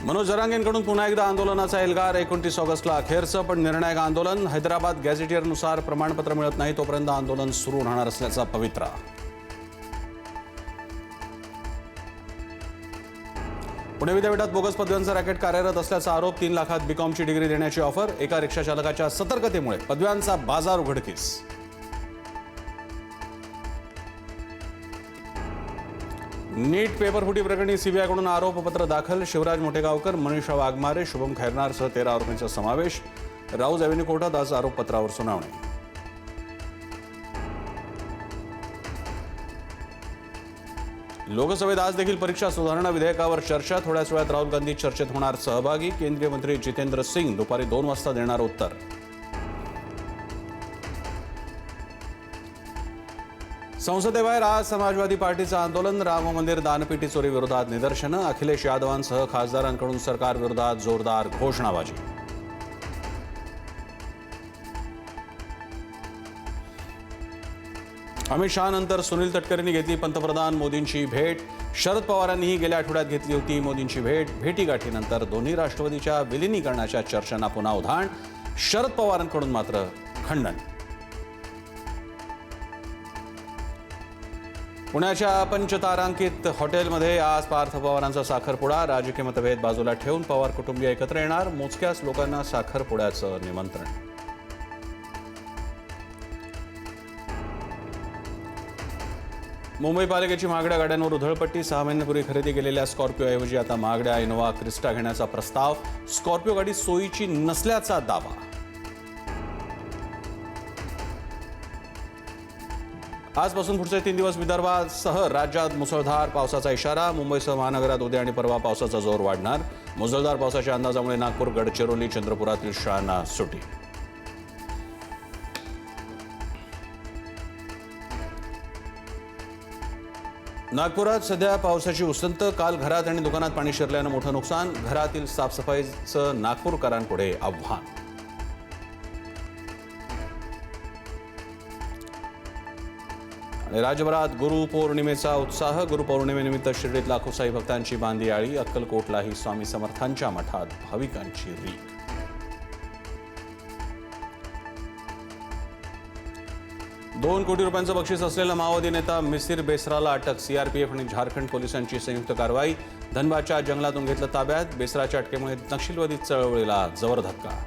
मनोज जरांगेंकडून पुन्हा एकदा आंदोलनाचा एल्गार. 29 ऑगस्टला अखेरचं पण निर्णायक आंदोलन. हैदराबाद गॅझेटियरनुसार प्रमाणपत्र मिळत नाही तोपर्यंत आंदोलन सुरू राहणार असल्याचा पवित्रा. पुणे विद्यापीठात बोगस पदव्यांचं रॅकेट कार्यरत असल्याचा आरोप. 3 लाखात बीकॉमची डिग्री देण्याची ऑफर. एका रिक्षा चालकाच्या सतर्कतेमुळे पदव्यांचा बाजार उघडकीस. नीट पेपरफुटी प्रकरणी सीबीआयकडून आरोपपत्र दाखल. शिवराज मोठेगावकर, मनीषा वाघमारे, शुभम खैरनारसह 13 आरोपींचा समावेश. राऊज एव्हेन्यू कोर्टात आज आरोपपत्रावर सुनावणी. लोकसभेत आज देखील परीक्षा सुधारणा विधेयकावर चर्चा. थोड्याच वेळात राहुल गांधी चर्चेत होणार सहभागी. केंद्रीय मंत्री जितेंद्र सिंग दुपारी 2 वाजता देणार उत्तर. संसदेबाहेर आज समाजवादी पार्टीचं आंदोलन. राम मंदिर दानपेटी चोरी विरोधात निदर्शनं. अखिलेश यादवांसह खासदारांकडून सरकार विरोधात जोरदार घोषणाबाजी. अमित शहानंतर सुनील तटकरेंनी घेतली पंतप्रधान मोदींची भेट. शरद पवारांनीही गेल्या आठवड्यात घेतली होती मोदींची भेट. भेटीगाठीनंतर दोन्ही राष्ट्रवादीच्या विलिनीकरणाच्या चर्चांना पुन्हा उधाण. शरद पवारांकडून मात्र खंडन. पुण्याच्या पंचतारांकित हॉटेलमध्ये आज पार्थ पवारांचा साखरपुडा. राजकीय मतभेद बाजूला ठेवून पवार कुटुंबीय एकत्र येणार. मोजक्याच लोकांना साखरपुड्याचं निमंत्रण. मुंबई पालिकेची महागड्या गाड्यांवर उधळपट्टी. 6 महिन्यांपूर्वी खरेदी केलेल्या स्कॉर्पिओऐवजी आता महागड्या इनोव्हा क्रिस्टा घेण्याचा प्रस्ताव. स्कॉर्पिओ गाडी सोयीची नसल्याचा दावा. आजपासून पुढचे 3 दिवस विदर्भासह राज्यात मुसळधार पावसाचा इशारा. मुंबईसह महानगरात उद्या आणि परवा पावसाचा जोर वाढणार. मुसळधार पावसाच्या अंदाजामुळे नागपूर, गडचिरोली, चंद्रपुरातील शाळांना सुटी. नागपुरात सध्या पावसाची उसंत. काल घरात आणि दुकानात पाणी शिरल्यानं मोठं नुकसान. घरातील साफसफाईचं नागपूरकरांपुढे आव्हान. आणि राज्यभरात गुरुपौर्णिमेचा उत्साह. गुरुपौर्णिमेनिमित्त शिर्डीत लाखो साई भक्तांची बांधी आळी. अक्कलकोटलाही स्वामी समर्थांच्या मठात भाविकांची रीघ. $2 कोटी बक्षीस असलेला माओवादी नेता मिसिर बेसराला अटक. सीआरपीएफ आणि झारखंड पोलिसांची संयुक्त कारवाई. धनबादच्या जंगलातून घेतलं ताब्यात. बेसराच्या अटकेमुळे नक्षलवादी चळवळीला जबर धक्का.